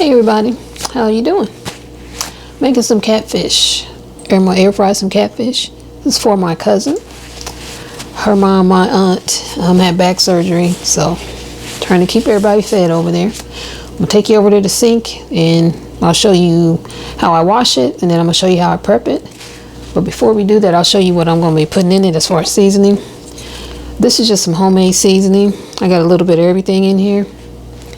Hey everybody, how you doing? Making some catfish. I'm gonna air fry some catfish. This is for my cousin. Her mom, my aunt, had back surgery, so trying to keep everybody fed over there. I'm gonna take you over to the sink and I'll show you how I wash it, and then I'm gonna show you how I prep it. But before we do that, I'll show you what I'm gonna be putting in it as far as seasoning. This is just some homemade seasoning. I got a little bit of everything in here.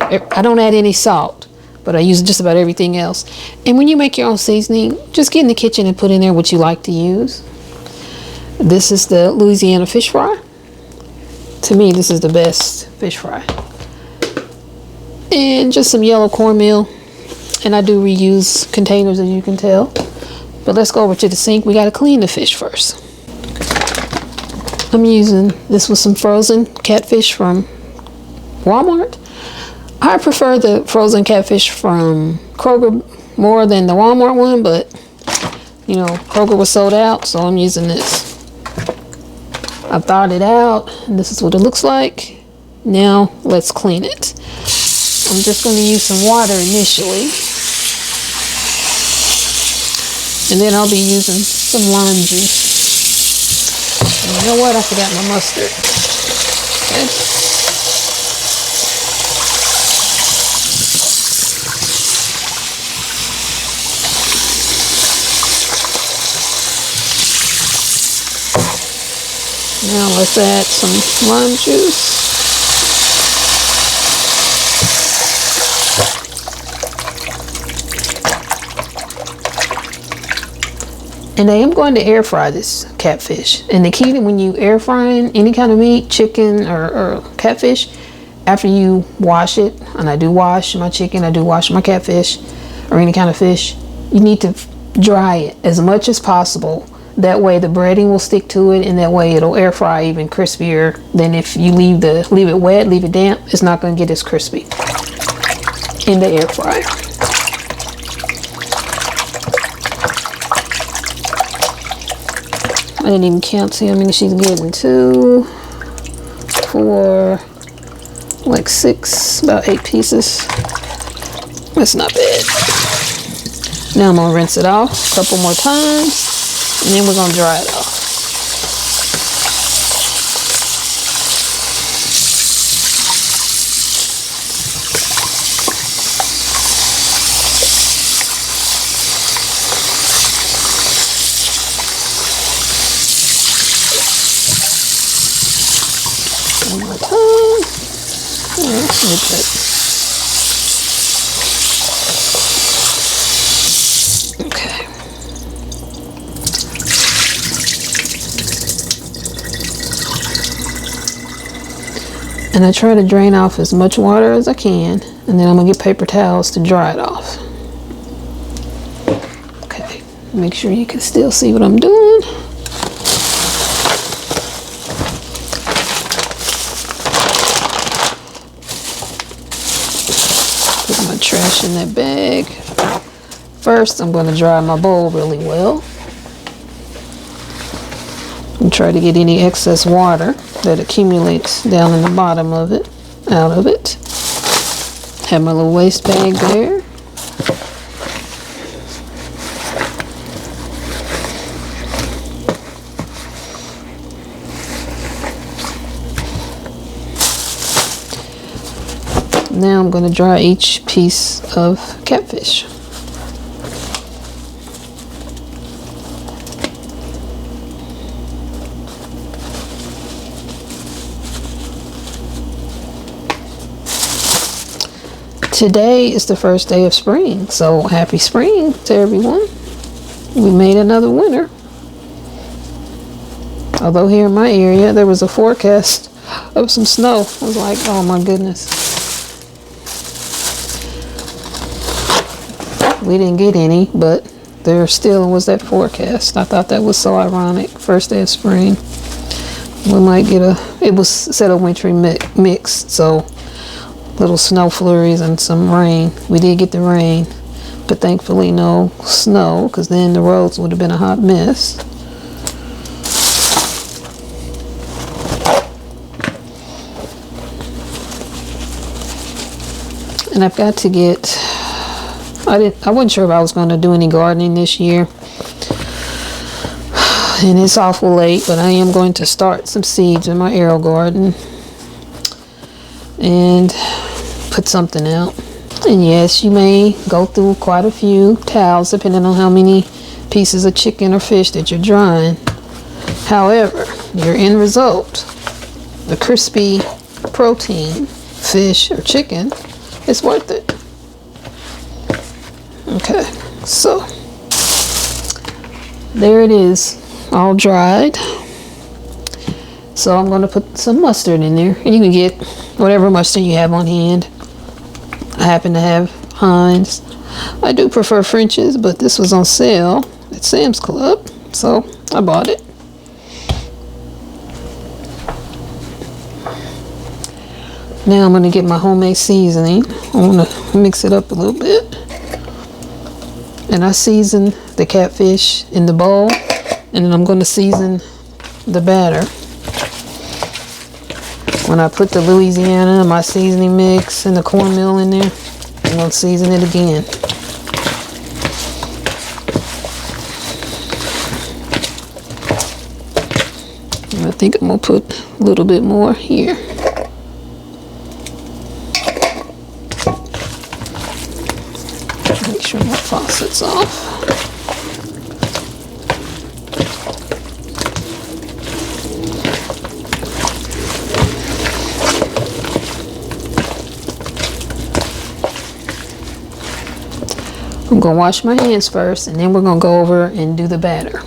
I don't add any salt, but I use just about everything else. And when you make your own seasoning, just get in the kitchen and put in there what you like to use. This is the Louisiana fish fry. To me, this is the best fish fry. And just some yellow cornmeal. And I do reuse containers, as you can tell. But let's go over to the sink. We got to clean the fish first. I'm using, this was some frozen catfish from Walmart. I prefer the frozen catfish from Kroger more than the Walmart one, but you know, Kroger was sold out, so I'm using this. I thawed it out, and this is what it looks like. Now let's clean it. I'm just going to use some water initially, and then I'll be using some lime juice. And you know what? I forgot my mustard. Okay. Now let's add some lime juice. And I am going to air fry this catfish. And the key to when you air frying any kind of meat, chicken or catfish, after you wash it, and I do wash my chicken, I do wash my catfish or any kind of fish, you need to dry it as much as possible. That way the breading will stick to it, and that way it'll air fry even crispier than if you leave it wet, leave it damp. It's not going to get as crispy in the air fryer. I didn't even count, see how many she's getting. 2, 4, like 6, about 8 pieces. That's not bad. Now I'm gonna rinse it off a couple more times, and then we're gonna dry it off. One more time. Okay. And I try to drain off as much water as I can, and then I'm gonna get paper towels to dry it off. Okay, make sure you can still see what I'm doing. Put my trash in that bag. First, I'm going to dry my bowl really well and try to get any excess water that accumulates down in the bottom of it out of it. Have my little waste bag there. Now I'm going to dry each piece of catfish. Today is the first day of spring, so happy spring to everyone. We made another winter. Although here in my area there was a forecast of some snow. I was like, oh my goodness. We didn't get any, but there still was that forecast. I thought that was so ironic. First day of spring. We might get it was said a wintry mix, so little snow flurries and some rain. We did get the rain, but thankfully no snow, because then the roads would have been a hot mess. And I've got to get I wasn't sure if I was going to do any gardening this year. And it's awful late, but I am going to start some seeds in my arrow garden and put something out. And yes, you may go through quite a few towels depending on how many pieces of chicken or fish that you're drying. However, your end result, the crispy protein, fish or chicken, is worth it. Okay, so there it is, all dried. So I'm going to put some mustard in there, and you can get whatever mustard you have on hand. I happen to have Heinz. I do prefer French's, but this was on sale at Sam's Club, so I bought it. Now I'm going to get my homemade seasoning. I want to mix it up a little bit. And I season the catfish in the bowl, and then I'm going to season the batter. When I put the Louisiana, my seasoning mix, and the cornmeal in there, I'm going to season it again. And I think I'm going to put a little bit more here. Make sure my faucet's off. I'm going to wash my hands first, and then we're going to go over and do the batter.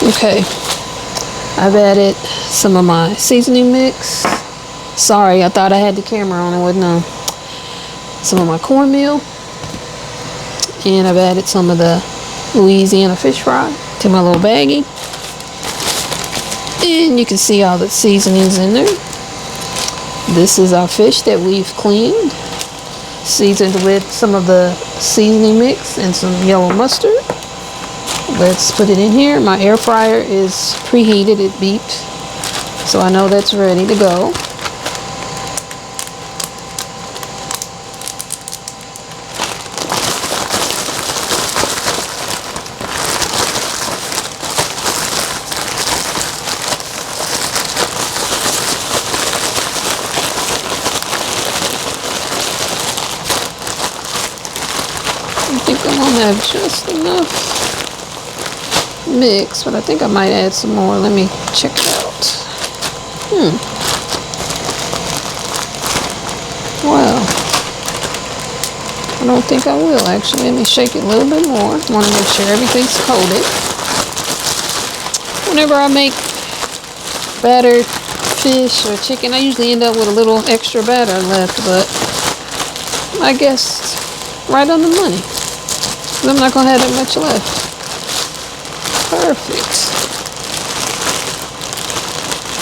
Okay, I've added some of my seasoning mix. Sorry, I thought I had the camera on and wasn't on. Some of my cornmeal, and I've added some of the Louisiana fish fry to my little baggie. And you can see all the seasonings in there. This is our fish that we've cleaned, seasoned with some of the seasoning mix and some yellow mustard. Let's put it in here. My air fryer is preheated, it beeped, so I know that's ready to go. I think I'm gonna have just enough mix, but I think I might add some more. Let me check it out. Wow. I don't think I will actually. Let me shake it a little bit more. I want to make sure everything's coated. Whenever I make battered fish or chicken, I usually end up with a little extra batter left, but I guess right on the money. I'm not going to have that much left. Perfect.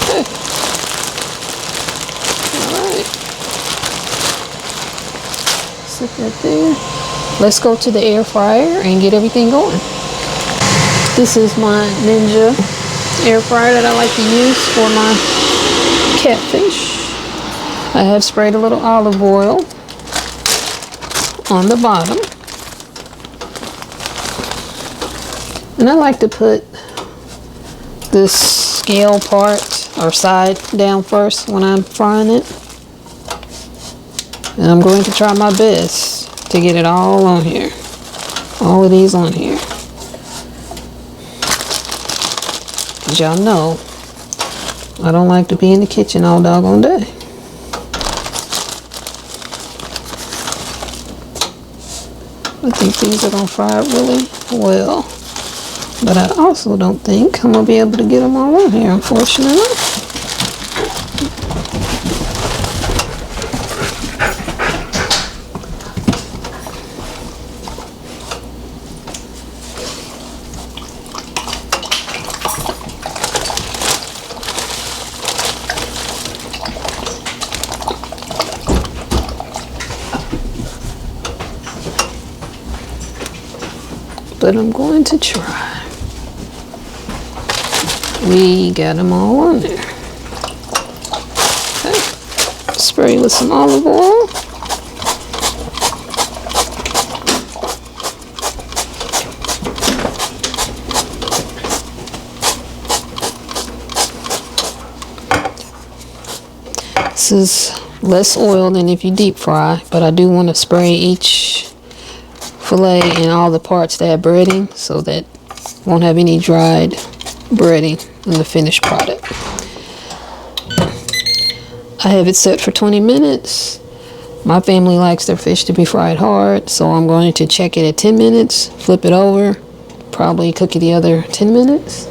Okay. Alright. Set that there. Let's go to the air fryer and get everything going. This is my Ninja air fryer that I like to use for my catfish. I have sprayed a little olive oil on the bottom. And I like to put this scale part or side down first when I'm frying it. And I'm going to try my best to get it all on here. All of these on here. As y'all know, I don't like to be in the kitchen all doggone day. I think these are going to fry really well. But I also don't think I'm going to be able to get them all on here, unfortunately. But I'm going to try. We got them all on there. Okay. Spray with some olive oil. This is less oil than if you deep fry, but I do want to spray each fillet and all the parts that have breading so that won't have any dried breading in the finished product. I have it set for 20 minutes. My family likes their fish to be fried hard, so I'm going to check it at 10 minutes, flip it over, probably cook it the other 10 minutes.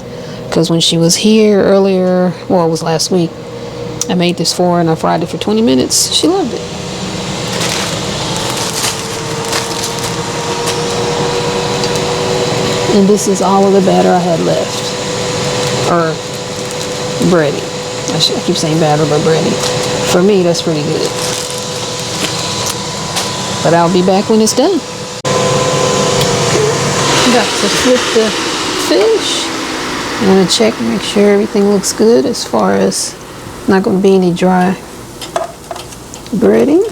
Because when she was here earlier, well, it was last week, I made this for her and I fried it for 20 minutes. She loved it. And this is all of the batter I had left. Or breading. I keep saying batter, but breading. For me, that's pretty good. But I'll be back when it's done. Got to flip the fish. I'm going to check and make sure everything looks good as far as not going to be any dry breading.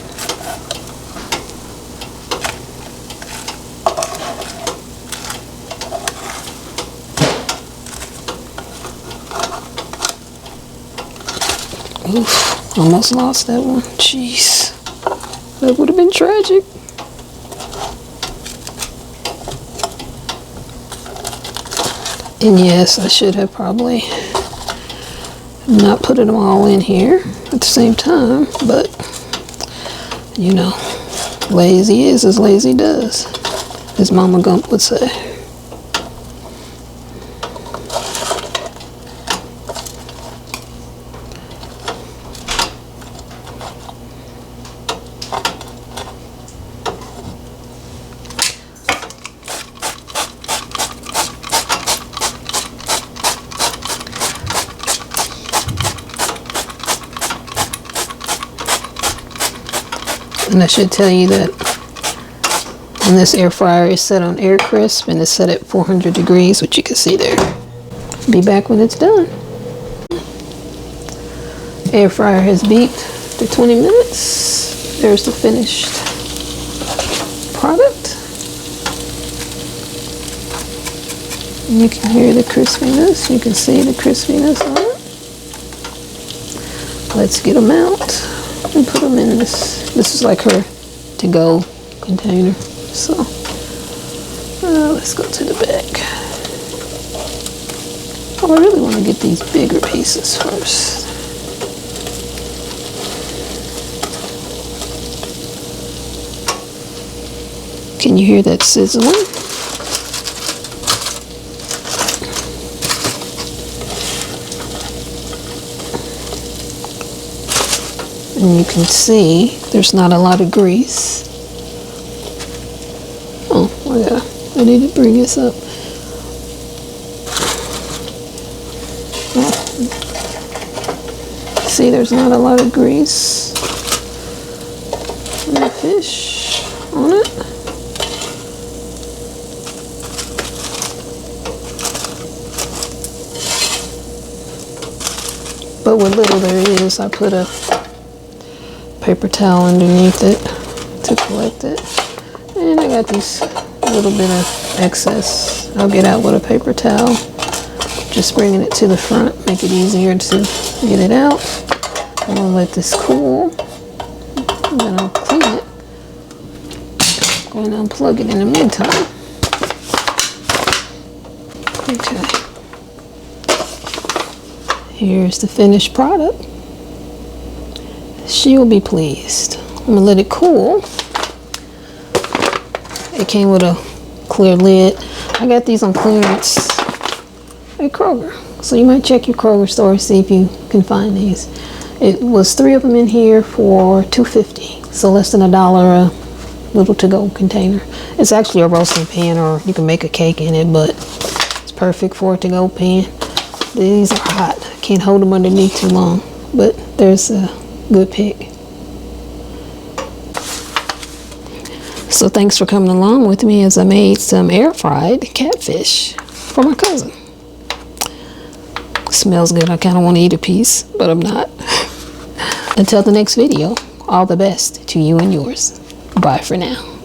Oof, almost lost that one. Jeez. That would have been tragic. And yes, I should have probably not put them all in here at the same time, but you know, lazy is as lazy does, as Mama Gump would say. And I should tell you that when this air fryer is set on air crisp and it's set at 400 degrees, which you can see there. Be back when it's done. Air fryer has beeped for 20 minutes. There's the finished product. And you can hear the crispiness. You can see the crispiness on it. Let's get them out and put them in this. This is like her to-go container. So let's go to the back. Oh, I really want to get these bigger pieces first. Can you hear that sizzling? And you can see there's not a lot of grease. Oh, I need to bring this up. See, there's not a lot of grease on the fish on it. But what little there is, I put a paper towel underneath it to collect it. And I got these little bit of excess. I'll get out with a paper towel. Just bringing it to the front, make it easier to get it out. I'm gonna let this cool. And then I'll clean it. Go and unplug it in the meantime. Okay. Here's the finished product. She will be pleased. I'm gonna let it cool. It came with a clear lid. I got these on clearance at Kroger. So you might check your Kroger store, see if you can find these. It was 3 of them in here for $2.50. So less than $1 a little to-go container. It's actually a roasting pan, or you can make a cake in it, but it's perfect for a to-go pan. These are hot. I can't hold them underneath too long, but there's a good pick. So thanks for coming along with me as I made some air fried catfish for my cousin. Smells good. I kind of want to eat a piece, but I'm not. Until the next video, all the best to you and yours. Bye for now.